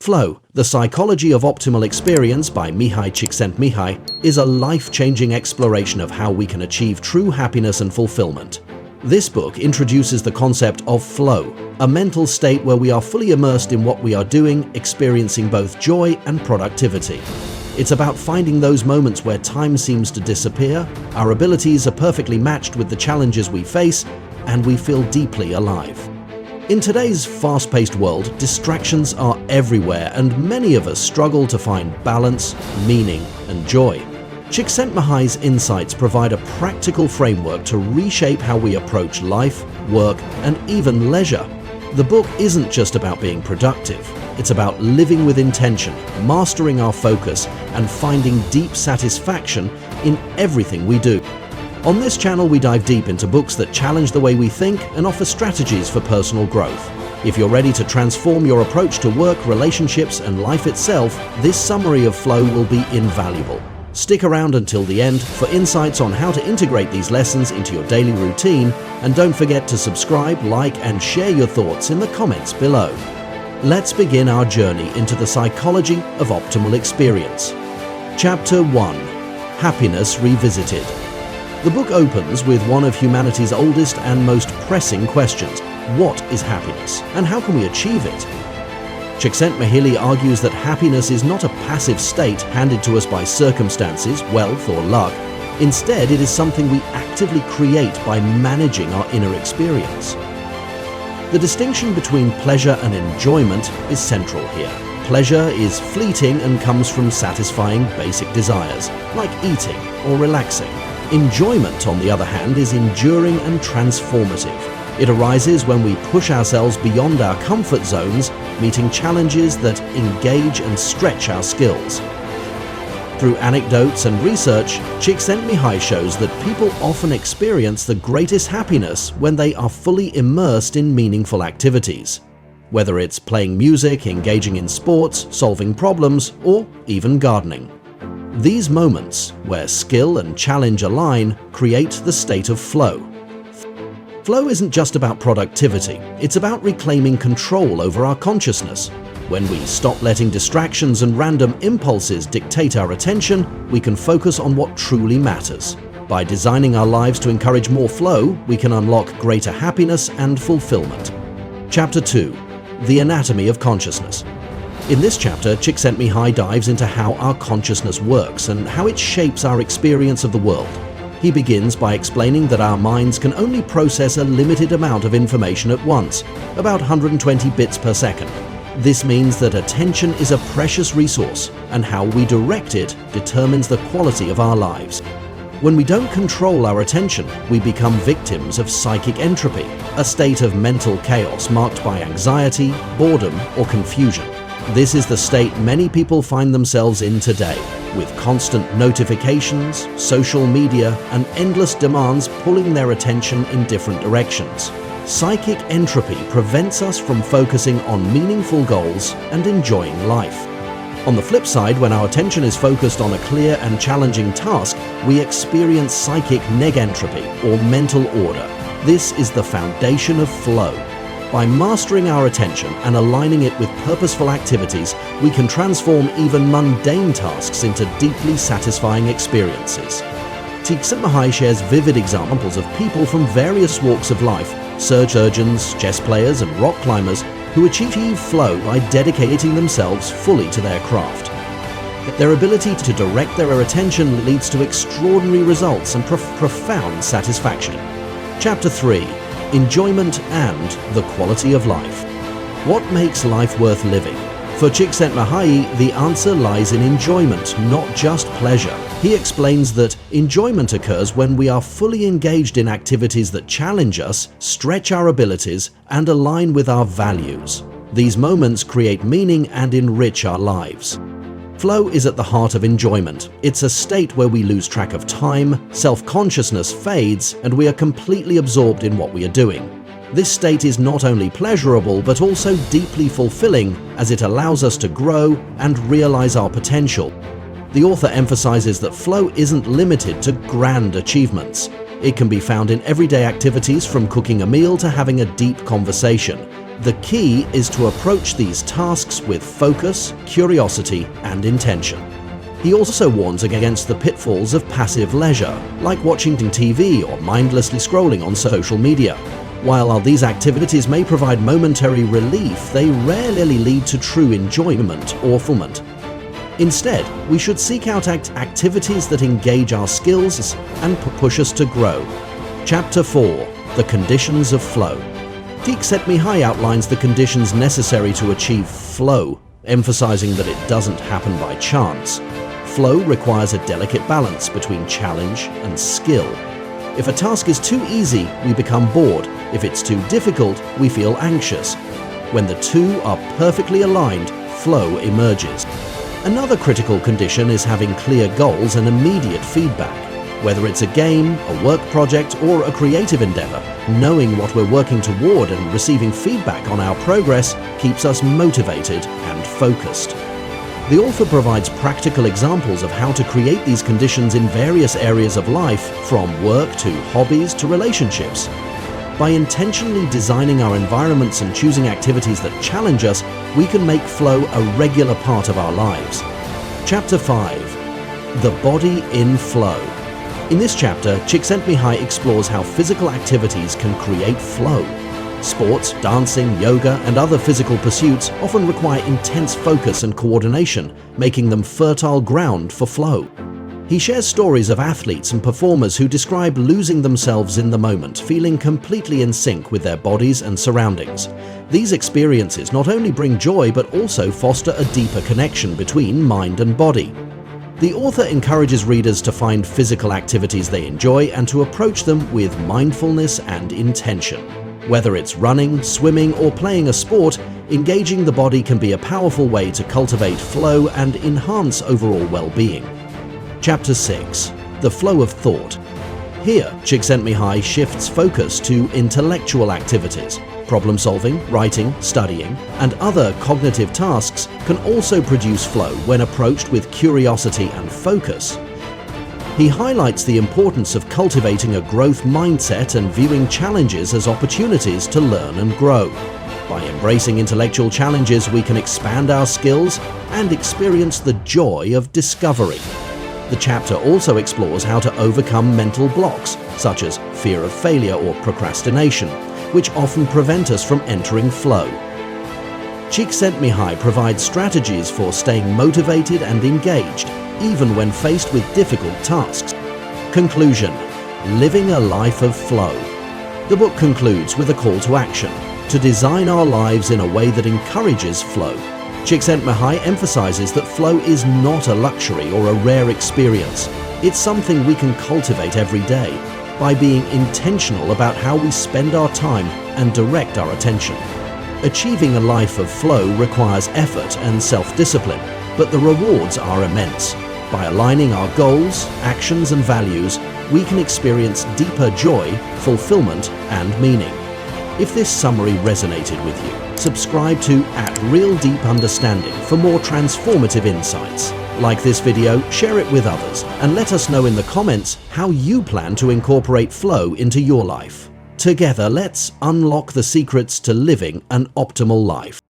Flow, The Psychology of Optimal Experience by Mihaly Csikszentmihalyi is a life-changing exploration of how we can achieve true happiness and fulfillment. This book introduces the concept of flow, a mental state where we are fully immersed in what we are doing, experiencing both joy and productivity. It's about finding those moments where time seems to disappear, our abilities are perfectly matched with the challenges we face, and we feel deeply alive. In today's fast-paced world, distractions are everywhere and many of us struggle to find balance, meaning and joy. Csikszentmihalyi's insights provide a practical framework to reshape how we approach life, work and even leisure. The book isn't just about being productive, it's about living with intention, mastering our focus and finding deep satisfaction in everything we do. On this channel, we dive deep into books that challenge the way we think and offer strategies for personal growth. If you're ready to transform your approach to work, relationships, and life itself, this summary of flow will be invaluable. Stick around until the end for insights on how to integrate these lessons into your daily routine, and don't forget to subscribe, like, and share your thoughts in the comments below. Let's begin our journey into the psychology of optimal experience. Chapter 1: Happiness Revisited. The book opens with one of humanity's oldest and most pressing questions. What is happiness, and how can we achieve it? Csikszentmihalyi argues that happiness is not a passive state handed to us by circumstances, wealth, or luck. Instead, it is something we actively create by managing our inner experience. The distinction between pleasure and enjoyment is central here. Pleasure is fleeting and comes from satisfying basic desires, like eating or relaxing. Enjoyment, on the other hand, is enduring and transformative. It arises when we push ourselves beyond our comfort zones, meeting challenges that engage and stretch our skills. Through anecdotes and research, Csikszentmihalyi shows that people often experience the greatest happiness when they are fully immersed in meaningful activities. Whether it's playing music, engaging in sports, solving problems, or even gardening. These moments, where skill and challenge align, create the state of flow. Flow isn't just about productivity, it's about reclaiming control over our consciousness. When we stop letting distractions and random impulses dictate our attention, we can focus on what truly matters. By designing our lives to encourage more flow, we can unlock greater happiness and fulfillment. Chapter 2: The Anatomy of Consciousness. In this chapter, Csikszentmihalyi dives into how our consciousness works and how it shapes our experience of the world. He begins by explaining that our minds can only process a limited amount of information at once, about 120 bits per second. This means that attention is a precious resource, and how we direct it determines the quality of our lives. When we don't control our attention, we become victims of psychic entropy, a state of mental chaos marked by anxiety, boredom, or confusion. This is the state many people find themselves in today, with constant notifications, social media, and endless demands pulling their attention in different directions. Psychic entropy prevents us from focusing on meaningful goals and enjoying life. On the flip side, when our attention is focused on a clear and challenging task, we experience psychic negentropy, or mental order. This is the foundation of flow. By mastering our attention and aligning it with purposeful activities, we can transform even mundane tasks into deeply satisfying experiences. Csikszentmihalyi shares vivid examples of people from various walks of life, surgeons, chess players, and rock climbers, who achieve flow by dedicating themselves fully to their craft. Their ability to direct their attention leads to extraordinary results and profound satisfaction. Chapter 3: Enjoyment and the Quality of Life. What makes life worth living? For Csikszentmihalyi, the answer lies in enjoyment, not just pleasure. He explains that enjoyment occurs when we are fully engaged in activities that challenge us, stretch our abilities, and align with our values. These moments create meaning and enrich our lives. Flow is at the heart of enjoyment. It's a state where we lose track of time, self-consciousness fades, and we are completely absorbed in what we are doing. This state is not only pleasurable but also deeply fulfilling, as it allows us to grow and realize our potential. The author emphasizes that flow isn't limited to grand achievements. It can be found in everyday activities, from cooking a meal to having a deep conversation. The key is to approach these tasks with focus, curiosity, and intention. He also warns against the pitfalls of passive leisure, like watching TV or mindlessly scrolling on social media. While these activities may provide momentary relief, they rarely lead to true enjoyment or fulfillment. Instead, we should seek out activities that engage our skills and push us to grow. Chapter 4. The Conditions of Flow. Csikszentmihalyi outlines the conditions necessary to achieve flow, emphasizing that it doesn't happen by chance. Flow requires a delicate balance between challenge and skill. If a task is too easy, we become bored. If it's too difficult, we feel anxious. When the two are perfectly aligned, flow emerges. Another critical condition is having clear goals and immediate feedback. Whether it's a game, a work project, or a creative endeavor, knowing what we're working toward and receiving feedback on our progress keeps us motivated and focused. The author provides practical examples of how to create these conditions in various areas of life, from work to hobbies to relationships. By intentionally designing our environments and choosing activities that challenge us, we can make flow a regular part of our lives. Chapter 5. The Body in Flow. In this chapter, Csikszentmihalyi explores how physical activities can create flow. Sports, dancing, yoga, and other physical pursuits often require intense focus and coordination, making them fertile ground for flow. He shares stories of athletes and performers who describe losing themselves in the moment, feeling completely in sync with their bodies and surroundings. These experiences not only bring joy but also foster a deeper connection between mind and body. The author encourages readers to find physical activities they enjoy and to approach them with mindfulness and intention. Whether it's running, swimming, or playing a sport, engaging the body can be a powerful way to cultivate flow and enhance overall well-being. Chapter 6. The Flow of Thought. Here, Csikszentmihalyi shifts focus to intellectual activities. Problem-solving, writing, studying, and other cognitive tasks can also produce flow when approached with curiosity and focus. He highlights the importance of cultivating a growth mindset and viewing challenges as opportunities to learn and grow. By embracing intellectual challenges, we can expand our skills and experience the joy of discovery. The chapter also explores how to overcome mental blocks, such as fear of failure or procrastination, which often prevent us from entering flow. Csikszentmihalyi provides strategies for staying motivated and engaged, even when faced with difficult tasks. Conclusion: living a life of flow. The book concludes with a call to action, to design our lives in a way that encourages flow. Csikszentmihalyi emphasizes that flow is not a luxury or a rare experience. It's something we can cultivate every day by being intentional about how we spend our time and direct our attention. Achieving a life of flow requires effort and self-discipline, but the rewards are immense. By aligning our goals, actions, and values, we can experience deeper joy, fulfillment, and meaning. If this summary resonated with you, subscribe to @RealDeepUnderstanding for more transformative insights. Like this video, share it with others, and let us know in the comments how you plan to incorporate flow into your life. Together, let's unlock the secrets to living an optimal life.